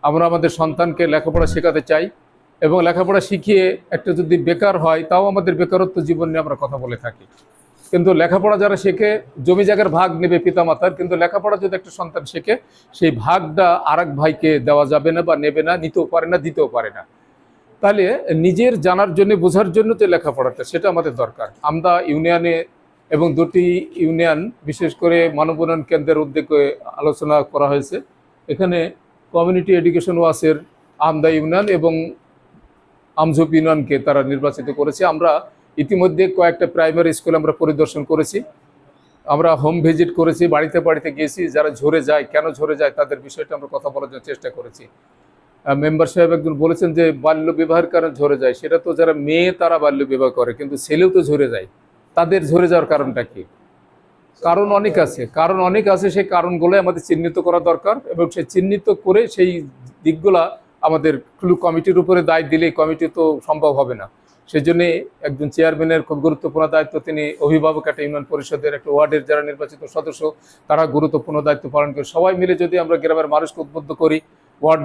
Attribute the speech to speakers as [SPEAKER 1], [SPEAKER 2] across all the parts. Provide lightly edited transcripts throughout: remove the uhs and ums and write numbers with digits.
[SPEAKER 1] আমরা আমাদের সন্তানকে লেখাপড়া শেখাতে চাই এবং লেখাপড়া শিখিয়ে একটা যদি বেকার হয় তাও আমাদের বেকারত্ব জীবন নিয়ে আমরা কথা বলে থাকি। কিন্তু লেখাপড়া যারা শেখে জমি জায়গার ভাগ নেবে পিতামাতার, কিন্তু লেখাপড়া যদি একটা সন্তান শেখে সেই ভাগটা আরেক ভাইকে দেওয়া যাবে না বা নেবে না, নিতেও পারে না, দিতেও পারে না। তাহলে নিজের জানার জন্য বোঝার জন্য যে লেখাপড়াটা সেটা আমাদের দরকার। আমরা ইউনিয়নে এবং দুটি ইউনিয়ন বিশেষ করে মানব উন্নয়ন কেন্দ্রের উদ্যোগে আলোচনা করা হয়েছে। এখানে কমিউনিটি এডুকেশন ওয়াসের আমদা ইউনিয়ন এবং আমঝোপ ইউনিয়নকে তারা নির্বাচিত করেছে। আমরা ইতিমধ্যে কয়েকটা প্রাইমারি স্কুল আমরা পরিদর্শন করেছি, আমরা হোম ভিজিট করেছি, বাড়িতে বাড়িতে গিয়েছি। যারা ঝরে যায়, কেন ঝরে যায় তাদের বিষয়টা আমরা কথা বলার জন্য চেষ্টা করেছি। মেম্বার সাহেব একজন বলেছেন যে বাল্য বিবাহের কারণে ঝরে যায়, সেটা তো যারা মেয়ে তারা বাল্য বিবাহ করে, কিন্তু ছেলেও তো ঝরে যায়। তাদের ঝরে যাওয়ার কারণটা কি? কারণ অনেক আছে, সেই কারণগুলো আমাদের চিহ্নিত করা দরকার এবং সেই চিহ্নিত করে সেই দিকগুলা আমাদের কমিটির উপরে দায় দিলে কমিটি তো সম্ভব হবে না। সেই জন্যে একজন চেয়ারম্যানের খুব গুরুত্বপূর্ণ দায়িত্ব, তিনি অভিভাবক একটা ইউনিয়ন পরিষদের একটা ওয়ার্ডের যারা নির্বাচিত সদস্য তারা গুরুত্বপূর্ণ দায়িত্ব পালন করে। সবাই মিলে যদি আমরা গ্রামের মানুষকে উদ্বুদ্ধ করি ওয়ার্ড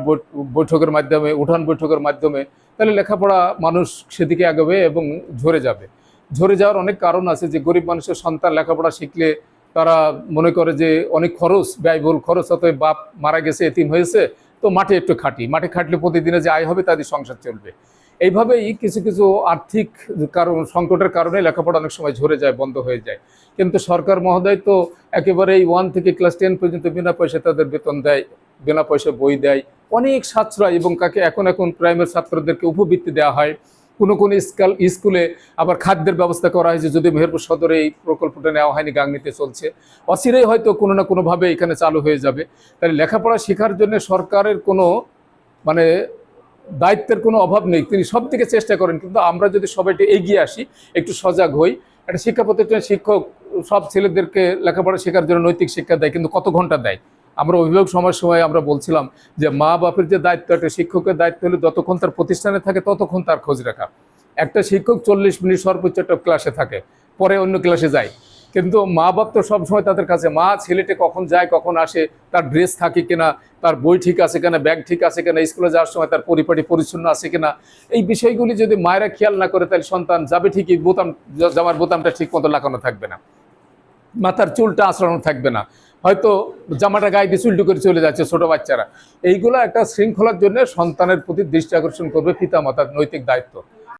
[SPEAKER 1] বৈঠকের মাধ্যমে, উঠান বৈঠকের মাধ্যমে, তাহলে লেখাপড়া মানুষ সেদিকে আগাবে এবং ঝরে যাবে। ঝরে যাওয়ার অনেক কারণ আছে, যে গরিব মানুষের সন্তান লেখাপড়া শিখলে তারা মনে করে যে অনেক খরচ, ব্যয়বহুল খরচ, অতএব বাপ মারা গেছে, এতিম হয়েছে, তো মাঠে একটু খাটি, মাঠে খাটলে প্রতিদিনে যে আয় হবে তাদের সংসার চলবে। এইভাবেই কিছু কিছু আর্থিক কারণ, সংকটের কারণে লেখাপড়া অনেক সময় ঝরে যায়, বন্ধ হয়ে যায়। কিন্তু সরকার মহোদয় তো একেবারেই 1 থেকে ক্লাস 10 পর্যন্ত বিনা পয়সায় তাদের বেতন দেয়, বিনা পয়সা বই দেয়, অনেক সাশ্রয়, এবং এখন প্রাইমারি ছাত্রদেরকে উপবৃত্তি দেওয়া হয়। কোনো স্কুলে আবার খাদ্যের ব্যবস্থা করা হয়েছে, যদি মেহেরপুর সদরে এই প্রকল্পটা নেওয়া হয়নি, গাংনীতে চলছে, অচিরেই হয়তো কোনো না কোনোভাবে এখানে চালু হয়ে যাবে। তাই লেখাপড়া শেখার জন্য সরকারের কোনো মানে দায়িত্বের কোনো অভাব নেই, তিনি সব থেকে চেষ্টা করেন। কিন্তু আমরা যদি সবাই একটু এগিয়ে আসি, একটু সজাগ হই, একটা শিক্ষা প্রতিষ্ঠানের শিক্ষক সব ছেলেদেরকে লেখাপড়া শেখার জন্য নৈতিক শিক্ষা দেয়, কিন্তু কত ঘন্টা দেয়? আমরা অভিভাবক সময় আমরা বলছিলাম যে মা বাপের যে দায়িত্ব, একটা শিক্ষকের দায়িত্ব হলে যতক্ষণ তার প্রতিষ্ঠানে থাকে ততক্ষণ তার খোঁজ রাখা। একটা শিক্ষক 40 মিনিট সর্বোচ্চ একটা ক্লাসে থাকে, পরে অন্য ক্লাসে যায়। কিন্তু মা বাপ তো সবসময় তাদের কাছে, মা ছেলেটা কখন যায় কখন আসে, তার ড্রেস থাকে কিনা, তার বই ঠিক আছে কিনা, ব্যাগ ঠিক আছে কিনা, স্কুলে যাওয়ার সময় তার পরিপাটি পরিচ্ছন্ন আছে কিনা, এই বিষয়গুলি যদি মায়েরা খেয়াল না করে তাহলে সন্তান যাবে ঠিকই, জামার বোতামটা ঠিক মতো লাগানো থাকবে না, মাথার চুলটা আঁচড়ানো থাকবে না, হয়তো জামাটা গায়ে দিয়ে চুলটু করে চলে যাচ্ছে ছোট বাচ্চারা। এইগুলো একটা শৃঙ্খলার জন্য সন্তানের প্রতি দৃষ্টি আকর্ষণ করবে পিতা মাতার নৈতিক দায়িত্ব।